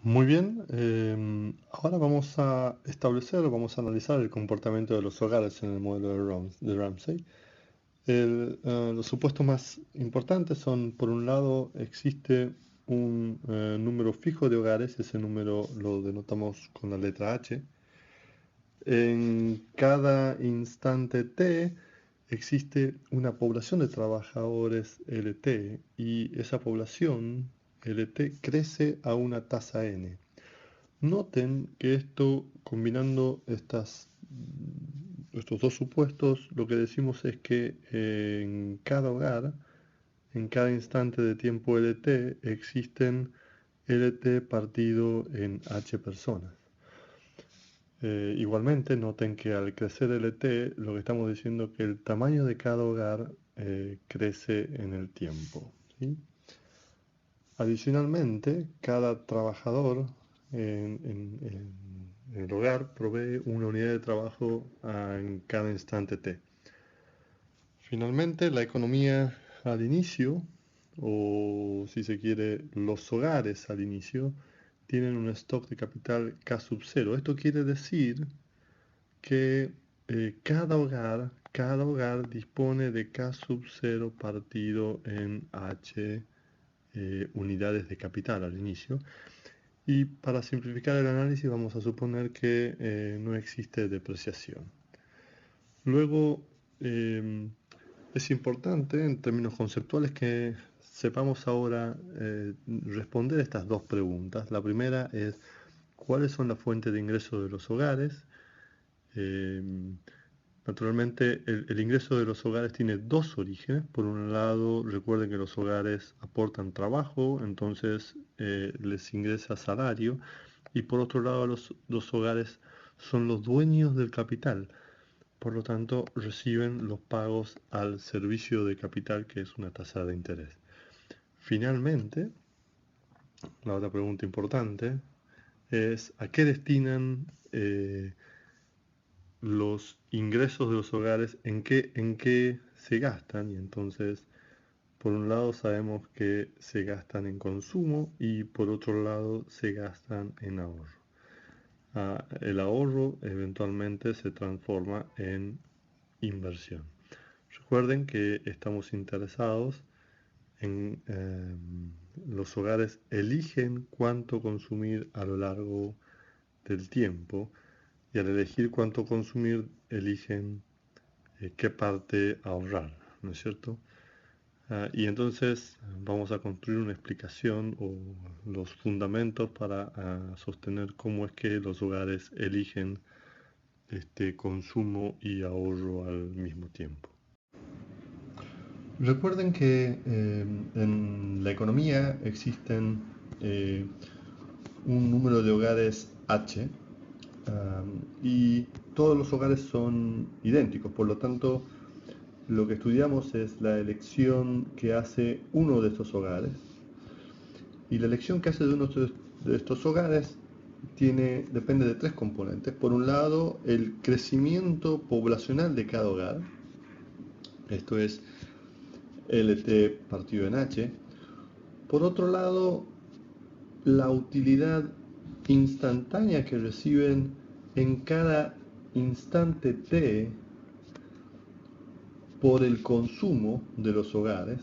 Muy bien, ahora vamos a establecer, vamos a analizar el comportamiento de los hogares en el modelo de Ramsey. Los supuestos más importantes son, por un lado, existe un número fijo de hogares, ese número lo denotamos con la letra H. En cada instante T existe una población de trabajadores LT y esa población LT crece a una tasa N. Noten que esto, combinando estos dos supuestos, lo que decimos es que en cada hogar, en cada instante de tiempo LT, existen LT partido en H personas. Igualmente, noten que al crecer LT, lo que estamos diciendo es que el tamaño de cada hogar crece en el tiempo, ¿sí? Adicionalmente, cada trabajador en el hogar provee una unidad de trabajo en cada instante T. Finalmente, la economía al inicio, o si se quiere, los hogares al inicio, tienen un stock de capital K sub 0. Esto quiere decir que cada hogar dispone de K sub 0 partido en H unidades de capital al inicio. Y para simplificar el análisis vamos a suponer que no existe depreciación. Luego, es importante en términos conceptuales que sepamos ahora responder estas dos preguntas. La primera es, ¿cuáles son las fuentes de ingreso de los hogares? Eh, Naturalmente, el ingreso de los hogares tiene dos orígenes. Por un lado, recuerden que los hogares aportan trabajo, entonces les ingresa salario. Y por otro lado, los hogares son los dueños del capital. Por lo tanto, reciben los pagos al servicio de capital, que es una tasa de interés. Finalmente, la otra pregunta importante es ¿a qué destinan los ingresos de los hogares, en qué se gastan? Y entonces, por un lado sabemos que se gastan en consumo y por otro lado se gastan en ahorro. El ahorro eventualmente se transforma en inversión. Recuerden que estamos interesados en los hogares eligen cuánto consumir a lo largo del tiempo y al elegir cuánto consumir eligen qué parte ahorrar, ¿no es cierto? Y entonces vamos a construir una explicación o los fundamentos para sostener cómo es que los hogares eligen este consumo y ahorro al mismo tiempo. Recuerden que en la economía existen eh, un número de hogares H y todos los hogares son idénticos, por lo tanto lo que estudiamos es la elección que hace uno de estos hogares y la elección que hace de uno de estos hogares depende de tres componentes. Por un lado, el crecimiento poblacional de cada hogar, esto es LT partido en H. Por otro lado, la utilidad instantánea que reciben en cada instante T por el consumo de los hogares.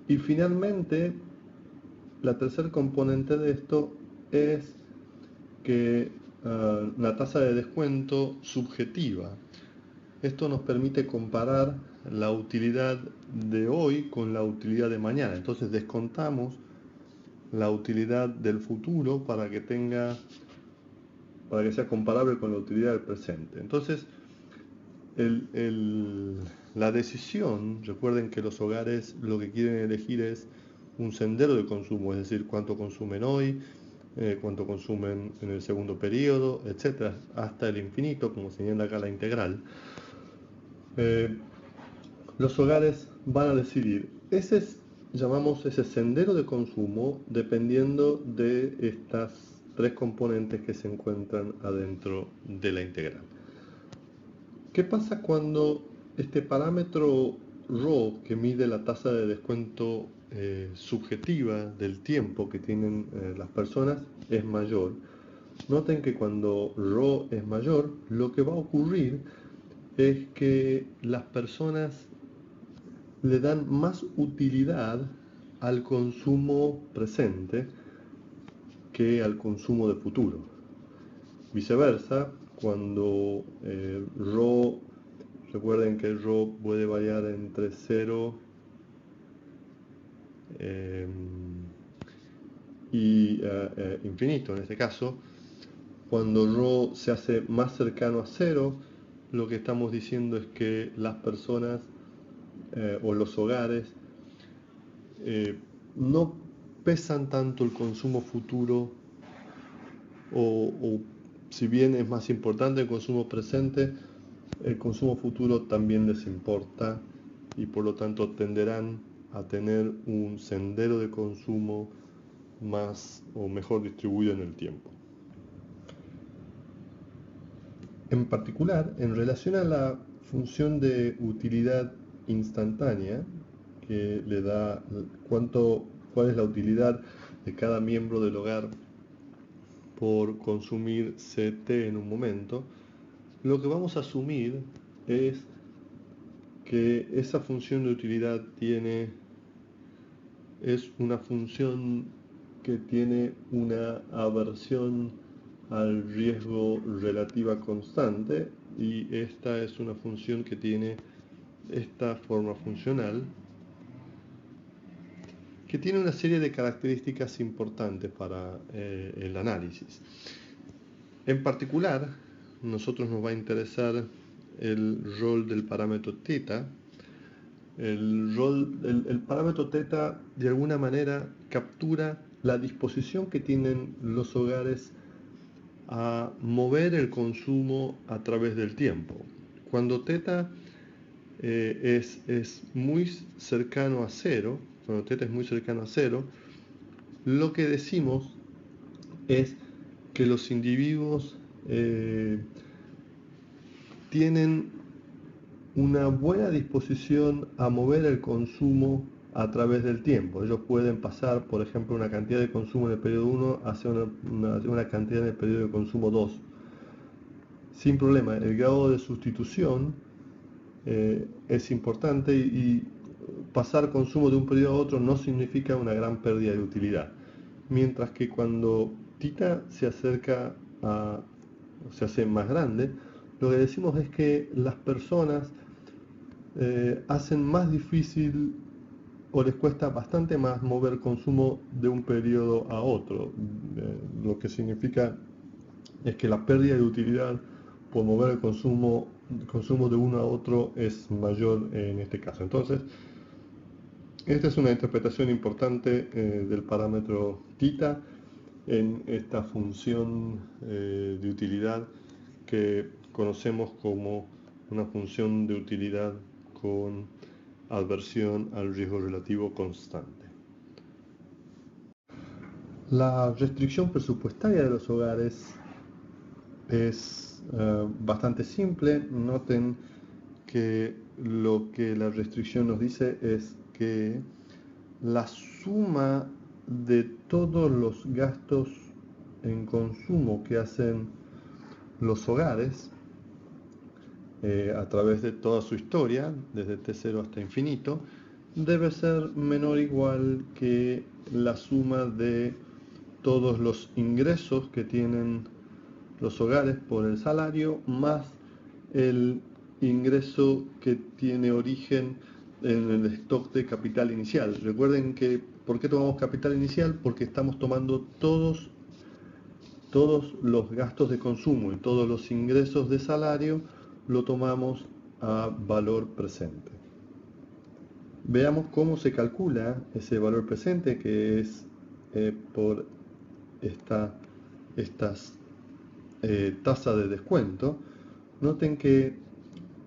Y finalmente, la tercer componente de esto es que la tasa de descuento subjetiva. Esto nos permite comparar la utilidad de hoy con la utilidad de mañana. Entonces descontamos la utilidad del futuro para que sea comparable con la utilidad del presente. Entonces, la decisión, recuerden que los hogares lo que quieren elegir es un sendero de consumo, es decir, cuánto consumen hoy, cuánto consumen en el segundo periodo, etcétera, hasta el infinito, como señala acá la integral. Los hogares van a decidir. Llamamos ese sendero de consumo dependiendo de estas tres componentes que se encuentran adentro de la integral. ¿Qué pasa cuando este parámetro ρ que mide la tasa de descuento subjetiva del tiempo que tienen las personas es mayor. Noten que cuando ρ es mayor, lo que va a ocurrir es que las personas le dan más utilidad al consumo presente que al consumo de futuro. Viceversa, cuando ρ, recuerden que ρ puede variar entre 0 y infinito. En este caso, cuando ρ se hace más cercano a 0, lo que estamos diciendo es que las personas o los hogares no pesan tanto el consumo futuro, o si bien es más importante el consumo presente, el consumo futuro también les importa, y por lo tanto tenderán a tener un sendero de consumo más o mejor distribuido en el tiempo. En particular, en relación a la función de utilidad instantánea, que le da cuál es la utilidad de cada miembro del hogar por consumir CT en un momento, lo que vamos a asumir es que esa función de utilidad es una función que tiene una aversión al riesgo relativa constante, y esta es una función que tiene esta forma funcional, que tiene una serie de características importantes para el análisis. En particular, nosotros nos va a interesar el rol del parámetro θ. El parámetro θ de alguna manera captura la disposición que tienen los hogares a mover el consumo a través del tiempo. Cuando θ es muy cercano a cero, lo que decimos es que los individuos tienen una buena disposición a mover el consumo a través del tiempo. Ellos pueden pasar, por ejemplo, una cantidad de consumo en el periodo 1 hacia una cantidad en el periodo de consumo 2. Sin problema. El grado de sustitución es importante, y pasar consumo de un periodo a otro no significa una gran pérdida de utilidad. Mientras que cuando θ se hace más grande, lo que decimos es que las personas hacen más difícil, o les cuesta bastante más mover consumo de un periodo a otro, lo que significa es que la pérdida de utilidad por mover el consumo de uno a otro es mayor en este caso. Entonces, esta es una interpretación importante del parámetro θ en esta función de utilidad que conocemos como una función de utilidad con adversión al riesgo relativo constante. La restricción presupuestaria de los hogares es bastante simple. Noten que lo que la restricción nos dice es que la suma de todos los gastos en consumo que hacen los hogares a través de toda su historia, desde T0 hasta infinito, debe ser menor o igual que la suma de todos los ingresos que tienen los hogares por el salario, más el ingreso que tiene origen en el stock de capital inicial. Recuerden que, ¿por qué tomamos capital inicial? Porque estamos tomando todos los gastos de consumo y todos los ingresos de salario lo tomamos a valor presente. Veamos cómo se calcula ese valor presente, que es por estas tasas de descuento. Noten que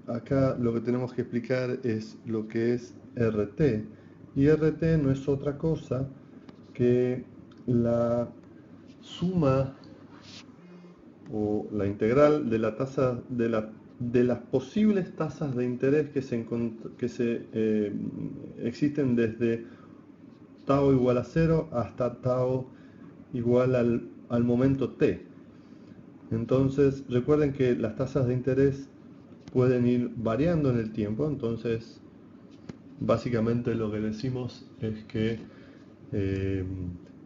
acá lo que tenemos que explicar es lo que es RT, y RT no es otra cosa que la suma o la integral de la tasa de las posibles tasas de interés que existen desde tau igual a 0 hasta tau igual al momento t. Entonces recuerden que las tasas de interés pueden ir variando en el tiempo, entonces básicamente lo que decimos es que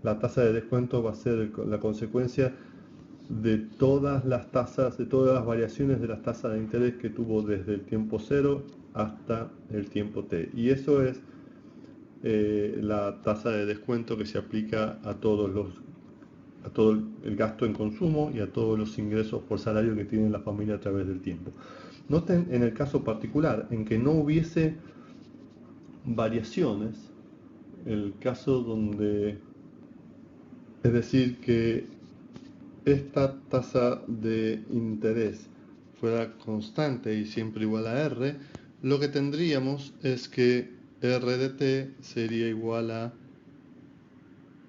la tasa de descuento va a ser la consecuencia de todas las tasas, de todas las variaciones de las tasas de interés que tuvo desde el tiempo 0 hasta el tiempo t. Y eso es la tasa de descuento que se aplica a todo el gasto en consumo y a todos los ingresos por salario que tiene la familia a través del tiempo. Noten en el caso particular en que no hubiese variaciones, el caso donde, es decir, que esta tasa de interés fuera constante y siempre igual a R, lo que tendríamos es que R de t sería igual a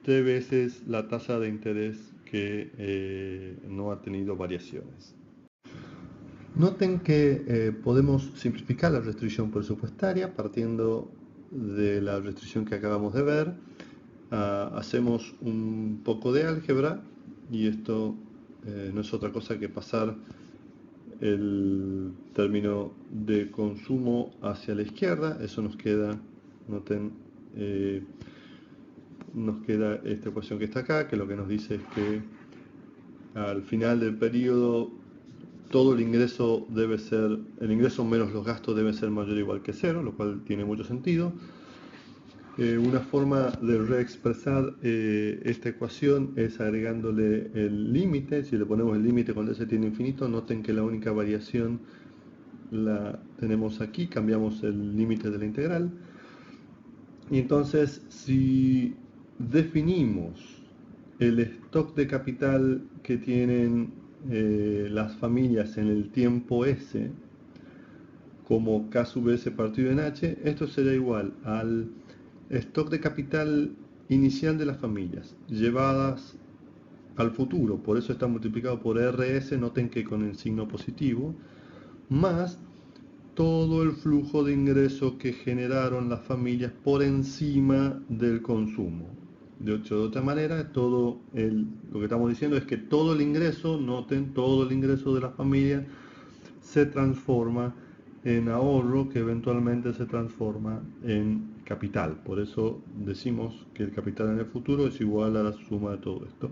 t veces la tasa de interés que no ha tenido variaciones. Noten que podemos simplificar la restricción presupuestaria partiendo de la restricción que acabamos de ver. Hacemos un poco de álgebra y esto no es otra cosa que pasar el término de consumo hacia la izquierda. Eso nos queda, noten, nos queda esta ecuación que está acá, que lo que nos dice es que al final del periodo todo el ingreso debe ser, el ingreso menos los gastos debe ser mayor o igual que 0, lo cual tiene mucho sentido. Una forma de reexpresar esta ecuación es agregándole el límite. Si le ponemos el límite cuando s tiende a infinito, noten que la única variación la tenemos aquí, cambiamos el límite de la integral. Y entonces, si definimos el stock de capital que tienen las familias en el tiempo S como K sub S partido en H, esto será igual al stock de capital inicial de las familias llevadas al futuro, por eso está multiplicado por RS, noten que con el signo positivo, más todo el flujo de ingreso que generaron las familias por encima del consumo. De otra manera, lo que estamos diciendo es que todo el ingreso, noten, todo el ingreso de las familias se transforma en ahorro, que eventualmente se transforma en capital. Por eso decimos que el capital en el futuro es igual a la suma de todo esto.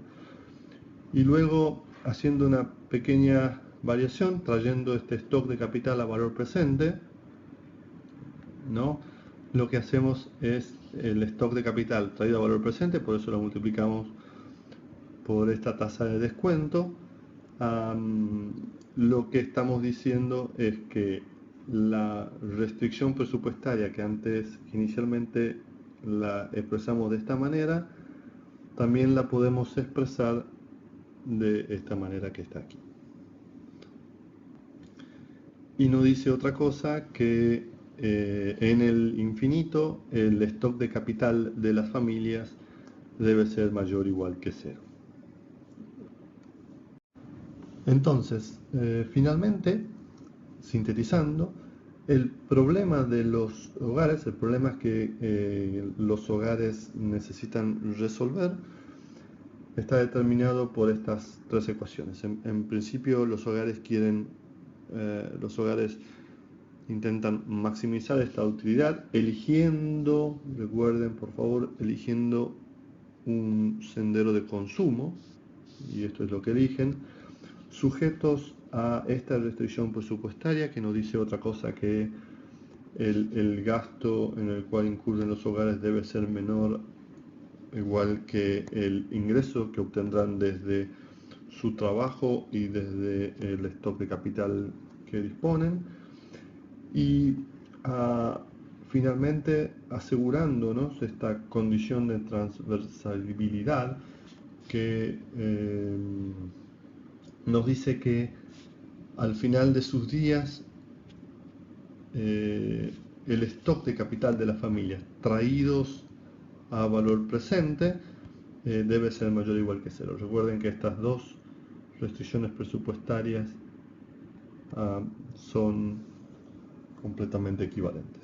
Y luego, haciendo una pequeña variación, trayendo este stock de capital a valor presente, ¿no? Lo que hacemos es el stock de capital traído a valor presente, por eso lo multiplicamos por esta tasa de descuento. Lo que estamos diciendo es que la restricción presupuestaria que antes inicialmente la expresamos de esta manera, también la podemos expresar de esta manera que está aquí. Y no dice otra cosa que en el infinito el stock de capital de las familias debe ser mayor o igual que 0. Entonces, finalmente, sintetizando, el problema de los hogares, el problema es que los hogares necesitan resolver, está determinado por estas tres ecuaciones. En principio, los hogares intentan maximizar esta utilidad eligiendo, recuerden por favor, eligiendo un sendero de consumo, y esto es lo que eligen, sujetos a esta restricción presupuestaria que no dice otra cosa que el gasto en el cual incurren los hogares debe ser menor o igual que el ingreso que obtendrán desde su trabajo y desde el stock de capital que disponen, y finalmente asegurándonos esta condición de transversabilidad que nos dice que al final de sus días el stock de capital de las familias traídos a valor presente debe ser mayor o igual que 0. Recuerden que estas dos restricciones presupuestarias son completamente equivalentes.